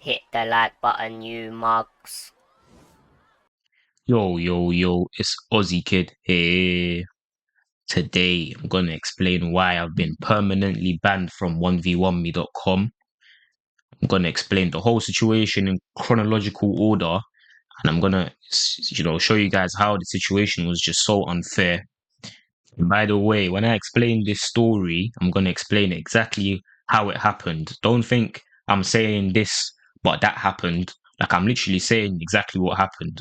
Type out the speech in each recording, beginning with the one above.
Hit the like button, you mugs. Yo, it's Ozzy Kid here. Today, I'm gonna explain why I've been permanently banned from 1v1me.com. I'm gonna explain the whole situation in chronological order, and I'm gonna, show you guys how the situation was just so unfair. And by the way, when I explain this story, I'm gonna explain exactly how it happened. Don't think I'm saying this, but that happened. Like I'm literally saying exactly what happened.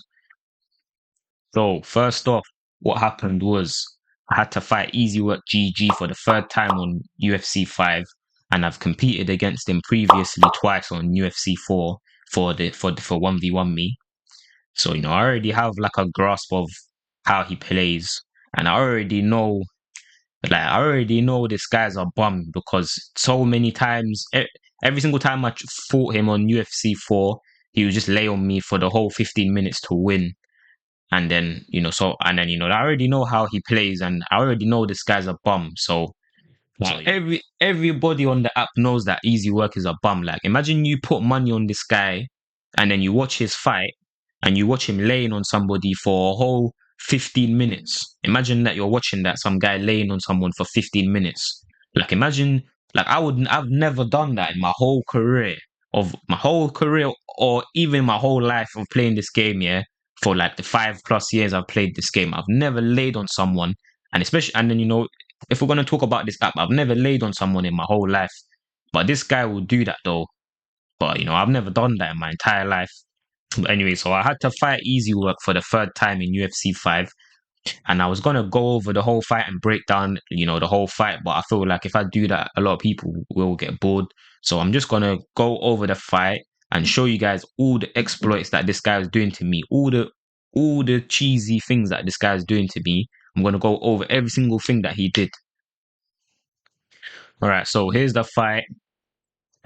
So first off, what happened was I had to fight EasyWorkGG for the third time on UFC 5, and I've competed against him previously twice on UFC 4 for 1v1 me. So I already have like a grasp of how he plays, and I already know this guy's a bum because so many times, every single time I fought him on UFC 4, he would just lay on me for the whole 15 minutes to win. And then, I already know how he plays, and I already know this guy's a bum. So like everybody on the app knows that Easy Work is a bum. Like imagine you put money on this guy and then you watch his fight and you watch him laying on somebody for a whole 15 minutes. Imagine that you're watching that some guy laying on someone for 15 minutes. Like imagine like I've never done that in my whole career or even my whole life of playing this game, yeah. For like the 5+ years I've played this game, I've never laid on someone, and especially and then if we're going to talk about this app, I've never laid on someone in my whole life. But this guy will do that though. But I've never done that in my entire life. But anyway, so I had to fight Easy Work for the third time in UFC 5. And I was going to go over the whole fight and break down, the whole fight. But I feel like if I do that, a lot of people will get bored. So I'm just going to go over the fight and show you guys all the exploits that this guy was doing to me. All the cheesy things that this guy is doing to me. I'm going to go over every single thing that he did. All right, so here's the fight,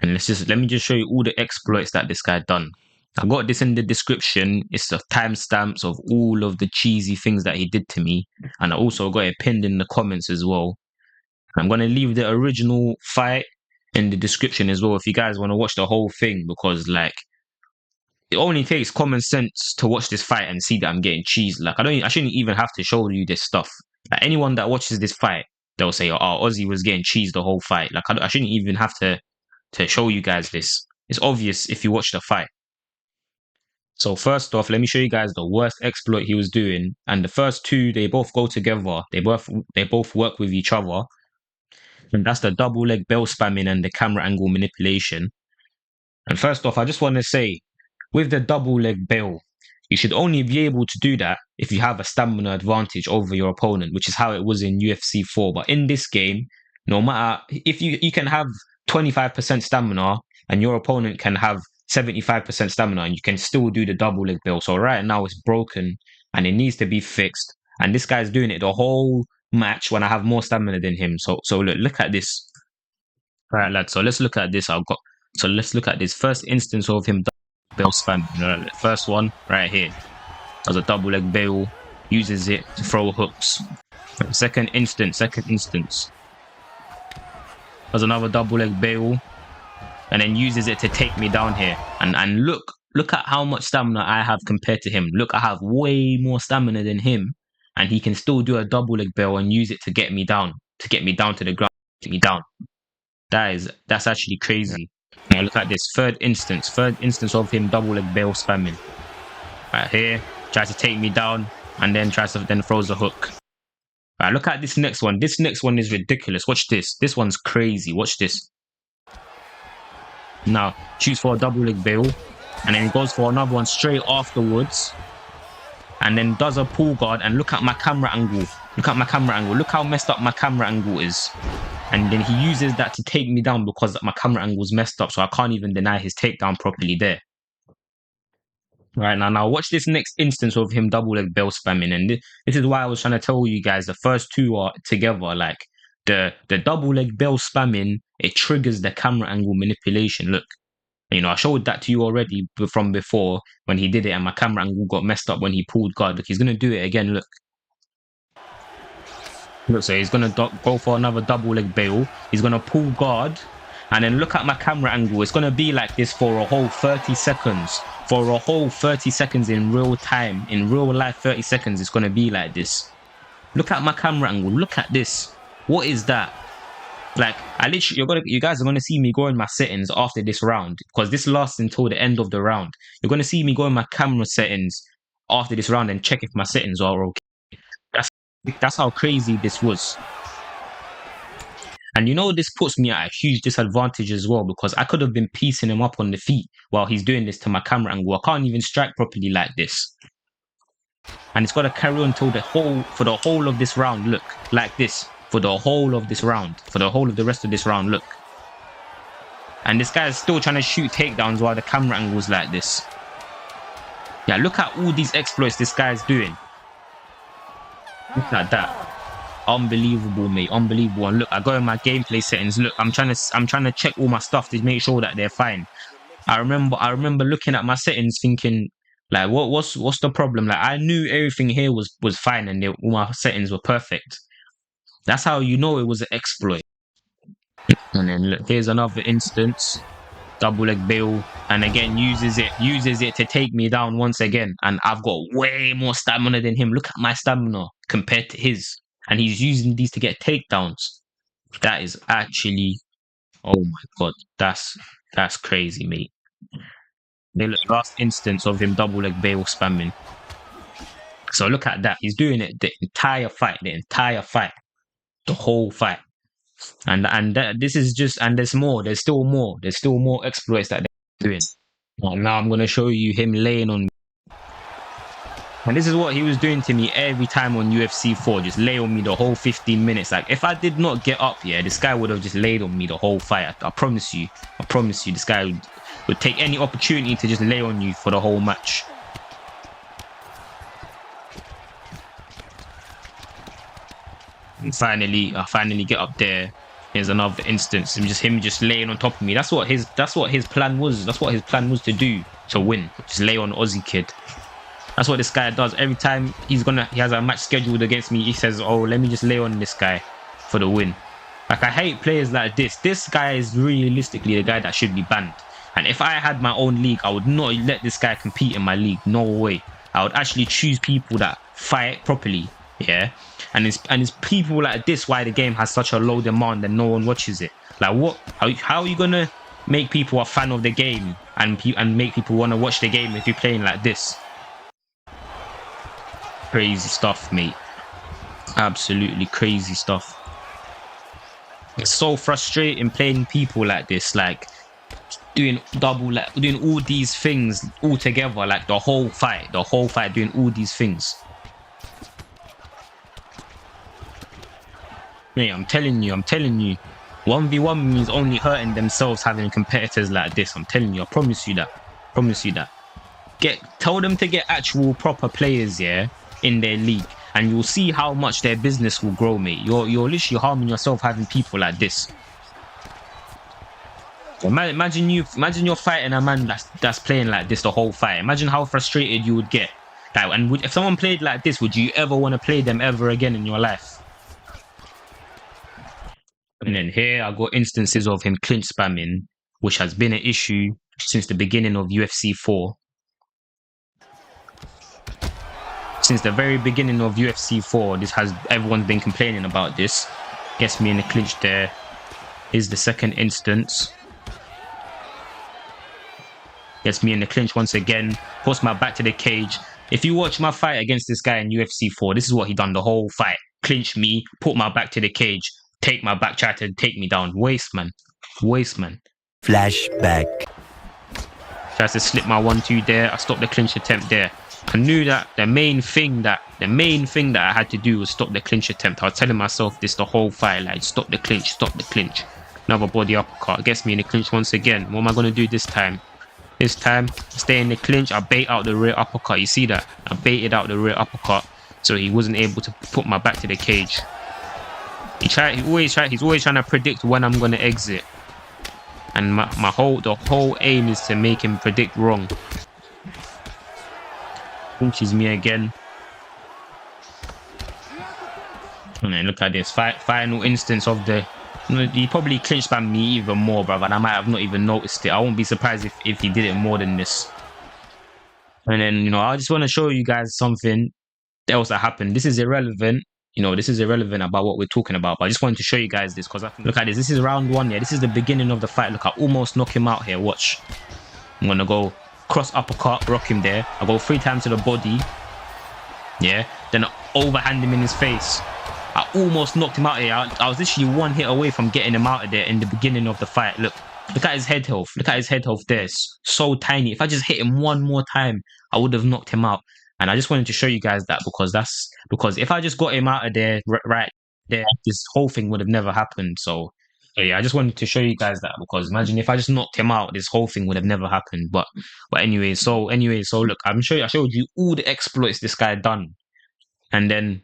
and let me just show you all the exploits that this guy done. I got this in the description. It's the timestamps of all of the cheesy things that he did to me, and I also got it pinned in the comments as well. I'm gonna leave the original fight in the description as well if you guys want to watch the whole thing, because like it only takes common sense to watch this fight and see that I'm getting cheesed. Like I shouldn't even have to show you this stuff. Like anyone that watches this fight, they'll say, "Oh, Ozzy was getting cheesed the whole fight." Like I shouldn't even have to show you guys this. It's obvious if you watch the fight. So first off, let me show you guys the worst exploit he was doing. And the first two, they both go together. They both work with each other. And that's the double leg bell spamming and the camera angle manipulation. And first off, I just want to say, with the double leg bell, you should only be able to do that if you have a stamina advantage over your opponent, which is how it was in UFC 4. But in this game, no matter if you can have 25% stamina and your opponent can have 75% stamina, and you can still do the double leg bell. So right now it's broken and it needs to be fixed. And this guy's doing it the whole match when I have more stamina than him. So look at this. All right, lads. So let's look at this. Let's look at this first instance of him bell spam. First one right here. Does a double leg bail, uses it to throw hooks. Second instance. Does another double leg bail, and then uses it to take me down here. And look at how much stamina I have compared to him. Look, I have way more stamina than him, and he can still do a double leg bail and use it to get me down to the ground, get me down. That's actually crazy. Now look at this third instance of him double leg bail spamming. Right here, tries to take me down and then throws a hook. Right, look at this next one. This next one is ridiculous. Watch this. This one's crazy. Watch this. Now shoots for a double leg bail, and then he goes for another one straight afterwards, and then does a pull guard. And look at my camera angle. Look how messed up my camera angle is. And then he uses that to take me down because my camera angle is messed up, so I can't even deny his takedown properly there. Right, now watch this next instance of him double leg bell spamming, and this is why I was trying to tell you guys the first two are together. Like the double leg bell spamming, it triggers the camera angle manipulation. Look, I showed that to you already from before when he did it, and my camera angle got messed up when he pulled guard. Look, he's gonna do it again. Look, so he's gonna go for another double leg bail. He's gonna pull guard, And then look at my camera angle. It's going to be like this for a whole 30 seconds. For a whole 30 seconds in real time. In real life, 30 seconds, it's going to be like this. Look at my camera angle. Look at this. What is that? Like, you guys are going to see me go in my settings after this round. Because this lasts until the end of the round. You're going to see me go in my camera settings after this round and check if my settings are okay. That's how crazy this was. And you know, this puts me at a huge disadvantage as well, because I could have been piecing him up on the feet while he's doing this to my camera angle. I can't even strike properly like this. And it's got to carry on for the whole of this round. Look, like this, for the whole of this round, for the whole of the rest of this round. Look. And this guy is still trying to shoot takedowns while the camera angle's like this. Yeah, look at all these exploits this guy's doing. Look at that. Unbelievable, mate. Unbelievable. And look, I go in my gameplay settings. Look, I'm trying to check all my stuff to make sure that they're fine. I remember looking at my settings thinking, like, what's the problem? Like, I knew everything here was fine and all my settings were perfect. That's how you know it was an exploit. And then look, here's another instance. Double leg bail, and again uses it to take me down once again. And I've got way more stamina than him. Look at my stamina compared to his. And he's using these to get takedowns. That is actually, oh my god, that's crazy, mate. The last instance of him double leg bail spamming. So look at that. He's doing it the entire fight, the whole fight. And this is just, and there's more. There's still more exploits that they're doing. Now I'm gonna show you him laying on me. And this is what he was doing to me every time on UFC 4. Just lay on me the whole 15 minutes. Like, if I did not get up, yeah, this guy would have just laid on me the whole fight. I promise you. This guy would take any opportunity to just lay on you for the whole match. And finally, I finally get up there. Here's another instance. Him just laying on top of me. That's what his plan was. That's what his plan was to do, to win. Just lay on Ozzy kid. That's what this guy does. Every time he has a match scheduled against me, he says, oh, let me just lay on this guy for the win. Like, I hate players like this. This guy is realistically the guy that should be banned. And if I had my own league, I would not let this guy compete in my league. No way. I would actually choose people that fight properly. Yeah. And it's people like this why the game has such a low demand and no one watches it. Like, what? How are you gonna make people a fan of the game and make people want to watch the game if you're playing like this? Crazy stuff, mate. Absolutely crazy stuff. It's so frustrating playing people like this, like doing all these things all together, like the whole fight doing all these things. Mate, I'm telling you, 1v1 means only hurting themselves having competitors like this. I'm telling you, I promise you that. Tell them to get actual proper players, yeah, in their league, and you'll see how much their business will grow, mate. You're literally harming yourself having people like this. Imagine you're fighting a man that's playing like this the whole fight. Imagine how frustrated you would get. Like, and if someone played like this, would you ever want to play them ever again in your life? And then here I got instances of him clinch spamming, which has been an issue since the beginning of UFC 4. Since the very beginning of UFC 4, everyone's been complaining about this. Gets me in the clinch there. Here's the second instance. Gets me in the clinch once again. Puts my back to the cage. If you watch my fight against this guy in UFC 4, this is what he done the whole fight. Clinch me, put my back to the cage, take my back, try to take me down. Waste, man. Flashback. Tries to slip my 1-2 there. I stopped the clinch attempt there. I knew that the main thing that I had to do was stop the clinch attempt. I was telling myself this the whole fight, like, stop the clinch. Another body uppercut. Gets me in the clinch once again. What am I going to do this time? This time, stay in the clinch. I bait out the rear uppercut. You see that? I baited out the rear uppercut, so he wasn't able to put my back to the cage. He's always trying to predict when I'm going to exit. And the whole aim is to make him predict wrong. Punches me again. And then look at this final instance of the He probably clinched by me even more, brother, and I might have not even noticed it. I won't be surprised if he did it more than this. And then, I just want to show you guys something else that happened. This is irrelevant. This is irrelevant about what we're talking about. But I just wanted to show you guys this because I think, look at this. This is round 1. Yeah, this is the beginning of the fight. Look, I almost knock him out here. Watch. I'm gonna go cross uppercut, rock him there. I go 3 times to the body. Yeah. Then I overhand him in his face. I almost knocked him out here. I was literally 1 hit away from getting him out of there in the beginning of the fight. Look at his head health. Look at his head health there. It's so tiny. If I just hit him one more time, I would have knocked him out. And I just wanted to show you guys that because if I just got him out of there right there, this whole thing would have never happened. So yeah, I just wanted to show you guys that because imagine if I just knocked him out, this whole thing would have never happened. But anyway, so look, I showed you all the exploits this guy done, and then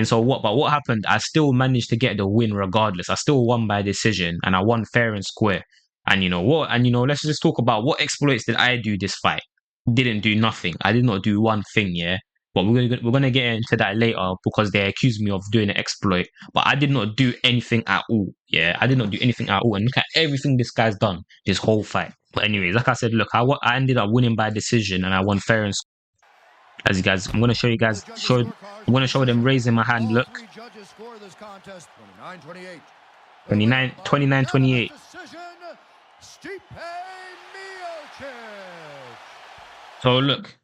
so what? But what happened? I still managed to get the win regardless. I still won by decision, and I won fair and square. And you know what? And let's just talk about what exploits did I do this fight. Didn't do nothing. I did not do one thing. Yeah, but we're gonna get into that later because they accused me of doing an exploit. But I did not do anything at all. Yeah, I did not do anything at all. And look at everything this guy's done this whole fight. But anyways, like I said, look, I ended up winning by decision, and I won fair and square. As you guys, I'm gonna show you guys. I'm gonna show them raising my hand. Look, 29-28. So look,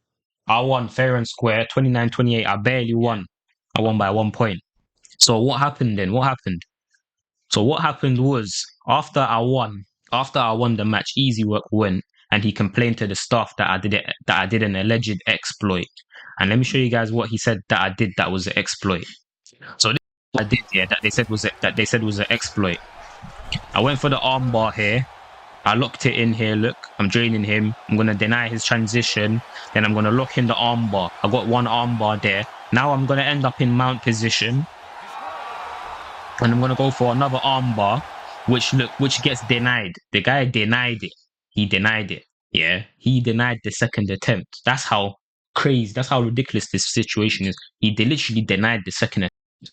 I won fair and square, 29-28. I barely won. I won by 1 point. So what happened then? What happened? So what happened was after I won the match, EasyWork went and he complained to the staff that I did an alleged exploit. And let me show you guys what he said that I did that was an exploit. So this I did, yeah, that they said was an exploit. I went for the armbar here. I locked it in here. Look, I'm draining him. I'm going to deny his transition. Then I'm going to lock in the armbar. I got 1 armbar there. Now I'm going to end up in mount position. And I'm going to go for another armbar, which gets denied. The guy denied it. He denied it. Yeah, he denied the second attempt. That's how crazy, that's how ridiculous this situation is. He literally denied the second attempt.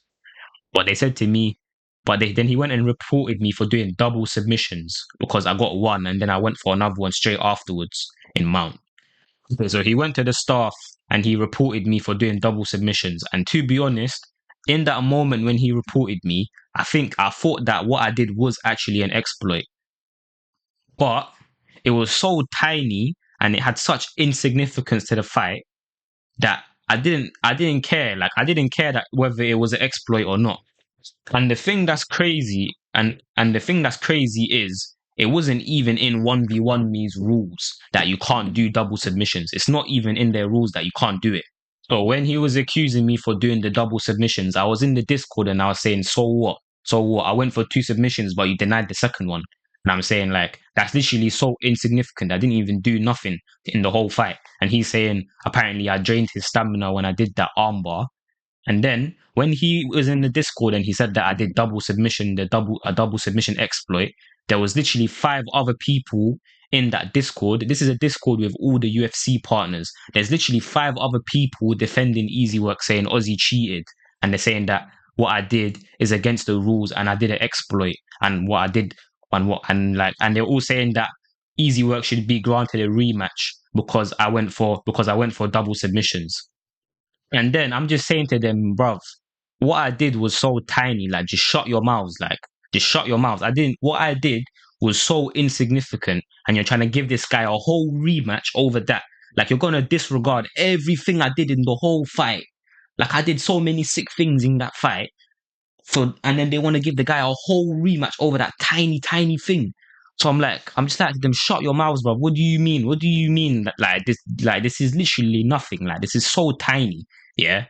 But they said to me, then he went and reported me for doing double submissions because I got 1 and then I went for another one straight afterwards in mount. So he went to the staff and he reported me for doing double submissions. And to be honest, in that moment when he reported me, I thought that what I did was actually an exploit. But it was so tiny and it had such insignificance to the fight that I didn't care. Like I didn't care that whether it was an exploit or not. And the thing that's crazy, and the thing that's crazy is it wasn't even in 1v1 me's rules that you can't do double submissions. It's not even in their rules that you can't do it. So when he was accusing me for doing the double submissions, I was in the Discord and I was saying, so what? So what? I went for 2 submissions, but you denied the second one. And I'm saying, like, that's literally so insignificant. I didn't even do nothing in the whole fight. And he's saying, apparently, I drained his stamina when I did that armbar. And then when he was in the Discord and he said that I did double submission, a double submission exploit, there was literally 5 other people in that Discord. This is a Discord with all the UFC partners. There's literally 5 other people defending EasyWork saying Ozzy cheated. And they're saying that what I did is against the rules and I did an exploit. And what I did and they're all saying that EasyWork should be granted a rematch because I went for double submissions. And then I'm just saying to them, bruv, what I did was so tiny. Like, just shut your mouths. Like, just shut your mouths. What I did was so insignificant. And you're trying to give this guy a whole rematch over that. Like, you're going to disregard everything I did in the whole fight. Like, I did so many sick things in that fight. And then they want to give the guy a whole rematch over that tiny, tiny thing. So I'm just like them, shut your mouths, bro. What do you mean? What do you mean that this is literally nothing? Like, this is so tiny. Yeah.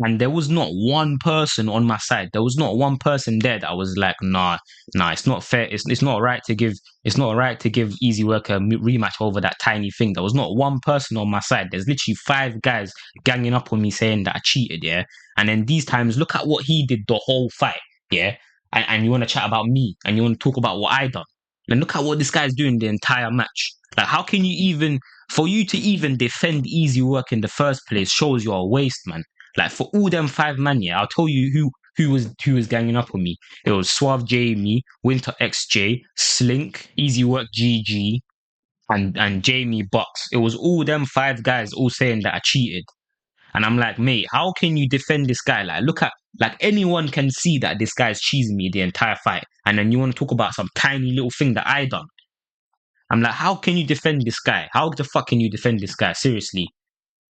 And there was not one person on my side. There was not one person there that was like, nah, it's not fair. It's not right to give EasyWork a rematch over that tiny thing. There was not one person on my side. There's literally 5 guys ganging up on me saying that I cheated, yeah. And then these times, look at what he did the whole fight, yeah. And you want to chat about me and you want to talk about what I done. And look at what this guy's doing the entire match. Like, how can for you to even defend EasyWork in the first place shows you're a waste, man. Like, for all them 5 man, yeah, I'll tell you who was ganging up on me. It was Suave Jamie, Winter XJ, Slink, EasyWorkGG, and Jamie Bucks. It was all them 5 guys all saying that I cheated. And I'm like, mate, how can you defend this guy? Like, look at, like, anyone can see that this guy's cheesing me the entire fight. And then you want to talk about some tiny little thing that I done. I'm like, how can you defend this guy? How the fuck can you defend this guy? Seriously.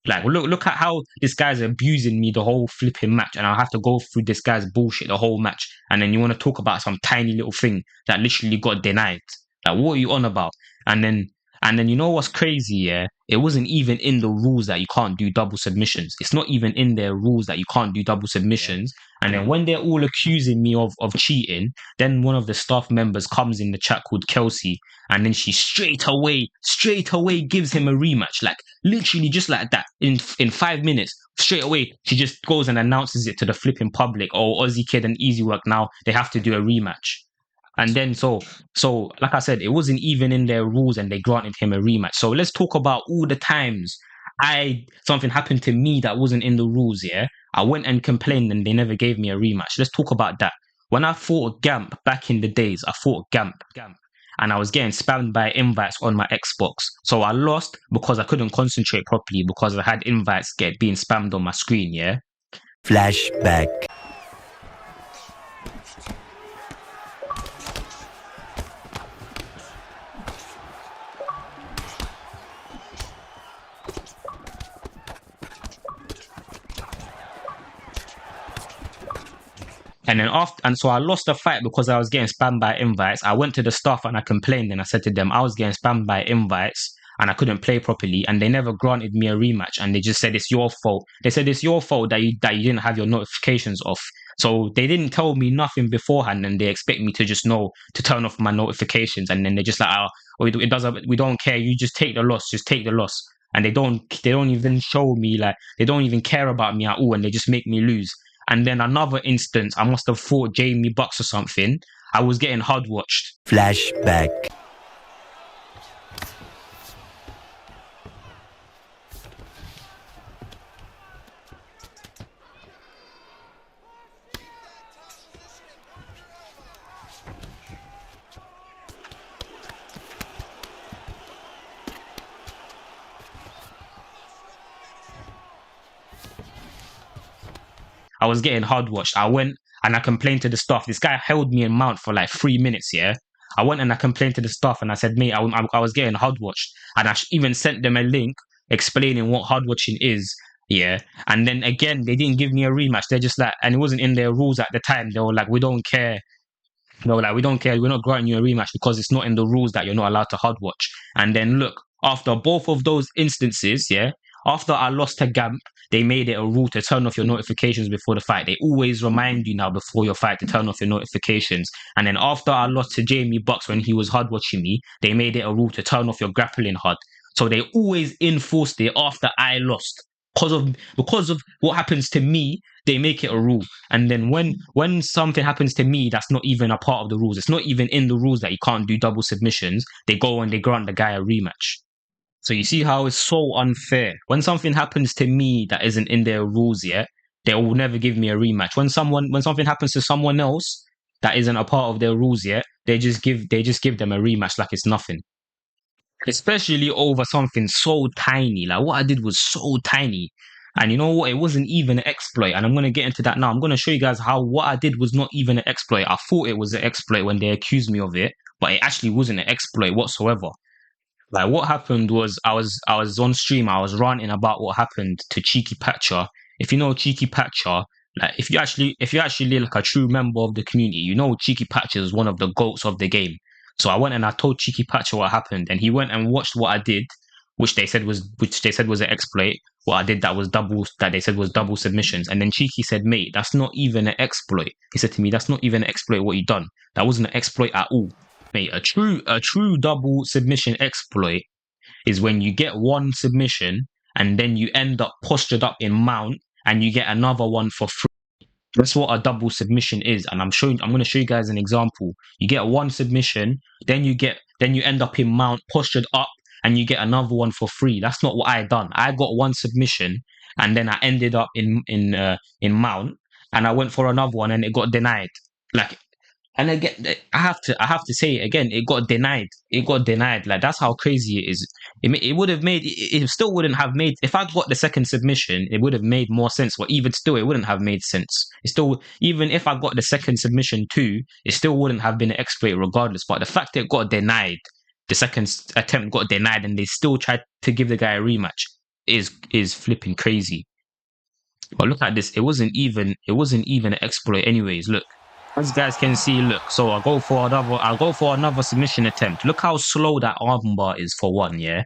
Like, look at how this guy's abusing me the whole flipping match, and I'll have to go through this guy's bullshit the whole match. And then you want to talk about some tiny little thing that literally got denied. Like, what are you on about? And then you know what's crazy, yeah? It wasn't even in the rules that you can't do double submissions. It's not even in their rules that you can't do double submissions. And then when they're all accusing me of cheating, then one of the staff members comes in the chat called Kelsey, and then she straight away gives him a rematch. Like, literally just like that. In 5 minutes, straight away, she just goes and announces it to the flipping public. Oh, Ozzy Kid and Easy Work now, they have to do a rematch. And then so like I said, it wasn't even in their rules and they granted him a rematch. So let's talk about all the times something happened to me that wasn't in the rules, yeah? I went and complained and they never gave me a rematch. Let's talk about that. When I fought Gamp back in the days, I fought Gamp. And I was getting spammed by invites on my Xbox. So I lost because I couldn't concentrate properly because I had invites being spammed on my screen, yeah? Flashback. And so I lost the fight because I was getting spammed by invites. I went to the staff and I complained and I said to them, I was getting spammed by invites and I couldn't play properly, and they never granted me a rematch, and they just said it's your fault. They said it's your fault that you didn't have your notifications off. So they didn't tell me nothing beforehand, and they expect me to just know to turn off my notifications, and then they're just like, it doesn't, we don't care. You just take the loss, and they don't even show me, like, they don't even care about me at all, and they just make me lose. And then another instance, I must have fought Jamie Bucks or something. I was getting hard watched. Flashback. I was getting hard watched. I went and I complained to the staff. This guy held me in mount for like 3 minutes, yeah? I went and I complained to the staff and I said, mate, I was getting hard watched. And I even sent them a link explaining what hard watching is, yeah? And then again, they didn't give me a rematch. They're just like, and it wasn't in their rules at the time. They were like, we don't care. No, like, we don't care. We're not granting you a rematch because it's not in the rules that you're not allowed to hard watch. And then look, after both of those instances, yeah, after I lost to Gamp, they made it a rule to turn off your notifications before the fight. They always remind you now before your fight to turn off your notifications. And then after I lost to Jamie Bucks when he was hard watching me, they made it a rule to turn off your grappling hard. So they always enforced it after I lost. Because of what happens to me, they make it a rule. And then when something happens to me that's not even a part of the rules, it's not even in the rules that you can't do double submissions, they go and they grant the guy a rematch. So you see how it's so unfair. When something happens to me that isn't in their rules yet, they will never give me a rematch. When something happens to someone else that isn't a part of their rules yet, they just give them a rematch like it's nothing. Especially over something so tiny. Like, what I did was so tiny. And you know what? It wasn't even an exploit. And I'm going to get into that now. I'm going to show you guys how what I did was not even an exploit. I thought it was an exploit when they accused me of it, but it actually wasn't an exploit whatsoever. Like, what happened was I was on stream. I was ranting about what happened to Cheeky Patcher. If you know Cheeky Patcher, like, if you actually like a true member of the community, you know Cheeky Patcher is one of the GOATs of the game. So I went and I told Cheeky Patcher what happened, and he went and watched what I did, which they said was an exploit. What I did that they said was double submissions. And then Cheeky said, mate, that's not even an exploit. He said to me, that's not even an exploit what you done. That wasn't an exploit at all. Mate, a true double submission exploit is when you get one submission and then you end up postured up in mount and you get another one for free. That's what a double submission is, and I'm going to show you guys an example. You get one submission, then you end up in mount, postured up, and you get another one for free. That's not what I done. I got one submission, and then I ended up in mount, and I went for another one and it got denied. Like, and again, I have to say it again. It got denied. It got denied. Like that's how crazy it is. It would have made. It still wouldn't have made. If I got the second submission, it would have made more sense. But even still, it wouldn't have made sense. It still, even if I got the second submission too, it still wouldn't have been an exploit regardless. But the fact that it got denied, the second attempt got denied, and they still tried to give the guy a rematch is flipping crazy. But look at this. It wasn't even an exploit anyways. Look. As guys can see, look, so I'll go for another submission attempt. Look how slow that armbar is for one, yeah?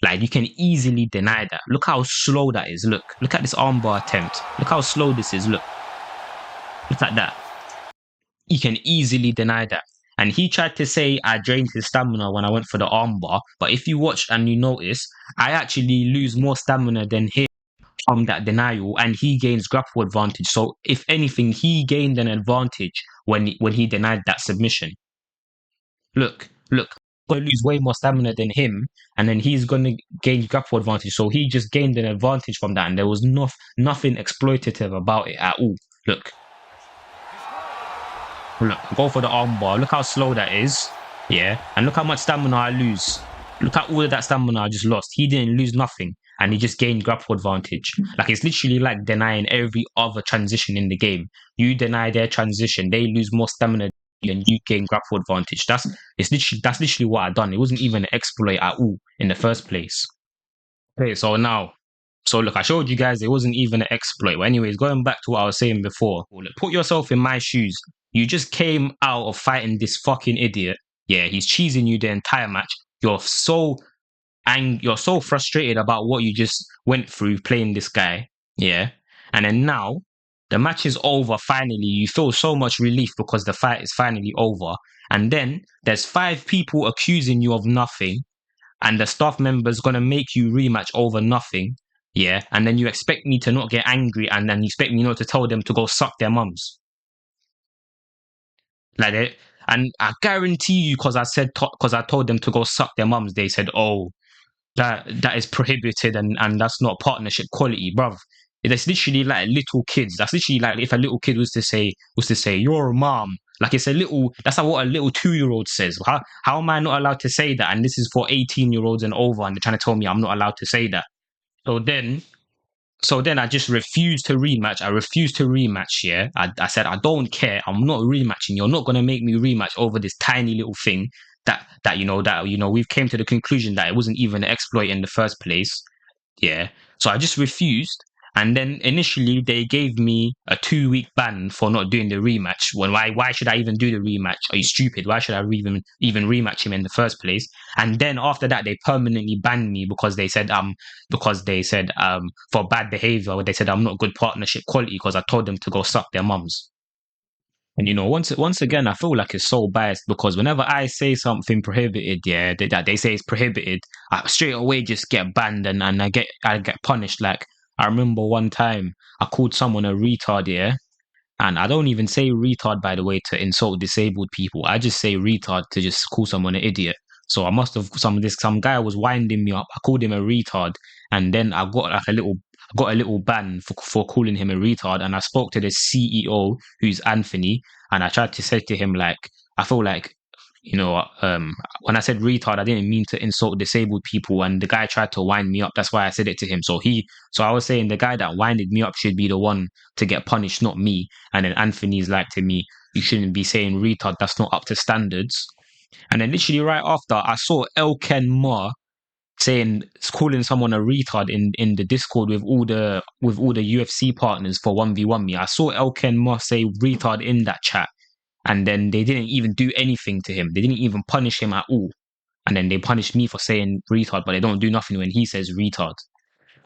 Like you can easily deny that. Look how slow that is. Look at this armbar attempt. Look how slow this is. Look at that. You can easily deny that. And he tried to say I drained his stamina when I went for the armbar, but if you watch and you notice, I actually lose more stamina than him from that denial, and he gains grapple advantage. So if anything, he gained an advantage when he denied that submission. Look, I'm going to lose way more stamina than him, and then he's going to gain grapple advantage. So he just gained an advantage from that, and there was nothing exploitative about it at all. Look, go for the armbar. Look how slow that is. Yeah, and look how much stamina I lose. Look at all of that stamina I just lost. He didn't lose nothing, and he just gained grapple advantage. Like it's literally like denying every other transition in the game. You deny their transition, they lose more stamina and you gain grapple advantage. That's literally what I done. It wasn't even an exploit at all in the first place. Okay, so look, I showed you guys it wasn't even an exploit. But anyways, going back to what I was saying before, look, put yourself in my shoes. You just came out of fighting this fucking idiot. Yeah, he's cheesing you the entire match. You're so frustrated about what you just went through playing this guy. Yeah. And then now the match is over finally. You feel so much relief because the fight is finally over. And then there's 5 people accusing you of nothing. And the staff member's going to make you rematch over nothing. Yeah. And then you expect me to not get angry and then you expect me not to tell them to go suck their mums. Like that. And I guarantee you, because I told them to go suck their mums, they said, oh, that is prohibited and that's not partnership quality, bruv. It's literally like little kids. That's literally like if a little kid was to say, you're a mom. Like it's that's what a little 2-year-old says. How am I not allowed to say that? And this is for 18-year-olds and over, and they're trying to tell me I'm not allowed to say that. So then I just refused to rematch. I refused to rematch, yeah. I said, I don't care. I'm not rematching. You're not going to make me rematch over this tiny little thing that we've came to the conclusion that it wasn't even an exploit in the first place. Yeah. So I just refused. And then initially they gave me a 2-week ban for not doing the rematch. Why should I even do the rematch? Are you stupid? Why should I even rematch him in the first place? And then after that they permanently banned me because they said for bad behavior. They said I'm not good partnership quality because I told them to go suck their mums. And once again, I feel like it's so biased because whenever I say something prohibited, yeah, that they say it's prohibited, I straight away just get banned and I get punished. Like I remember one time I called someone a retard, yeah, and I don't even say retard by the way to insult disabled people. I just say retard to just call someone an idiot. So I must have some guy was winding me up. I called him a retard, and then I got like a little ban for calling him a retard. And I spoke to the CEO, who's Anthony, and I tried to say to him like, I feel like, when I said retard, I didn't mean to insult disabled people. And the guy tried to wind me up. That's why I said it to him. So I was saying the guy that winded me up should be the one to get punished, not me. And then Anthony's like to me, you shouldn't be saying retard. That's not up to standards. And then literally right after, I saw Elken Ma calling someone a retard in the Discord with all the UFC partners for 1v1 me. I saw Elken Ma say retard in that chat, and then they didn't even do anything to him. They didn't even punish him at all. And then they punished me for saying retard, but they don't do nothing when he says retard.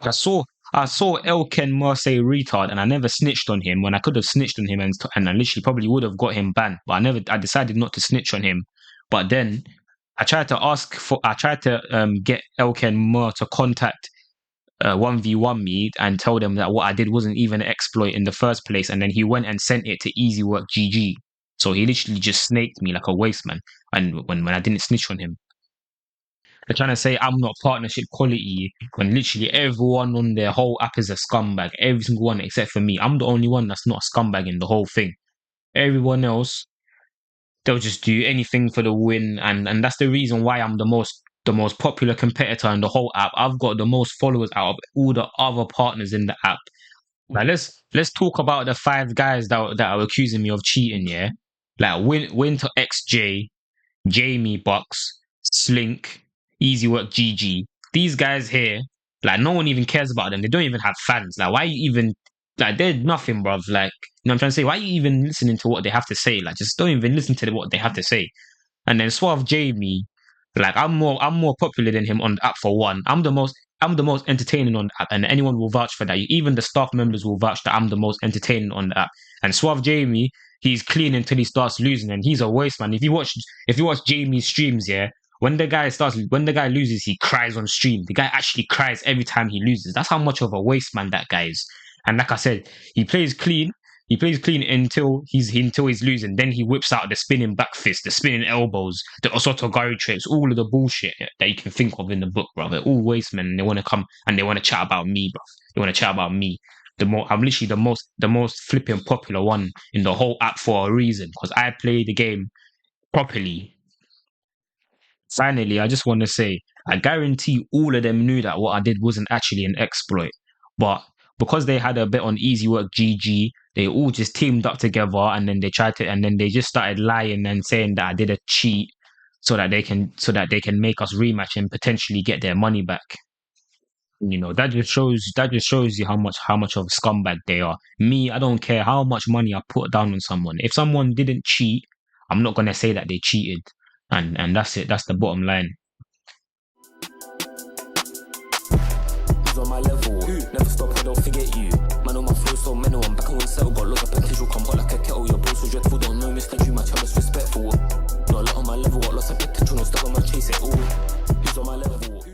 I saw Elken Ma say retard, and I never snitched on him when I could have snitched on him, and I literally probably would have got him banned. But I decided not to snitch on him. But then I tried to get Elken Ma to contact 1v1 me and tell them that what I did wasn't even an exploit in the first place, and then he went and sent it to EasyWorkGG. So he literally just snaked me like a waste man, and when I didn't snitch on him. they're trying to say I'm not partnership quality when literally everyone on their whole app is a scumbag. Every single one except for me. I'm the only one that's not a scumbag in the whole thing. Everyone else, they'll just do anything for the win, and that's the reason why I'm the most popular competitor in the whole app. I've got the most followers out of all the other partners in the app. Now let's talk about the 5 guys that are accusing me of cheating. Yeah, like Winter XJ, Jamie Bucks, Slink, EasyWorkGG. These guys here, like no one even cares about them. They don't even have fans. Like why you even like they're nothing, bruv. Like you know what I'm trying to say? Why are you even listening to what they have to say? Like just don't even listen to what they have to say. And then Suave Jamie, like I'm more popular than him on the app for one. I'm the most entertaining on the app, and anyone will vouch for that. Even the staff members will vouch that I'm the most entertaining on the app. And Suave Jamie, he's clean until he starts losing, and he's a waste man. If you watch Jamie's streams, yeah, when the guy loses, he cries on stream. The guy actually cries every time he loses. That's how much of a waste man that guy is. And like I said, he plays clean. He plays clean until he's losing. Then he whips out the spinning back fist, the spinning elbows, the Osotogari trips, all of the bullshit that you can think of in the book, bro. They're all waste men, and they want to come and they want to chat about me, bro. They want to chat about me. I'm literally the most flipping popular one in the whole app for a reason, because I play the game properly. Finally, I just want to say, I guarantee all of them knew that what I did wasn't actually an exploit. But because they had a bet on EasyWorkGG, they all just teamed up together, and then they just started lying and saying that I did a cheat so that they can make us rematch and potentially get their money back. You know, that just shows you how much of a scumbag they are. Me, I don't care how much money I put down on someone. If someone didn't cheat, I'm not gonna say that they cheated. And that's it. That's the bottom line. Who's on my level? Never stop, I don't forget you. Man on my flow, so mental. I'm back on one settle, got loads of potential. Come hot like a kettle. Your bro so dreadful, don't know misconstrue my child is respectful. Not a lot on my level, got lots of potential. No stuck on my chase it all. Who's on my level?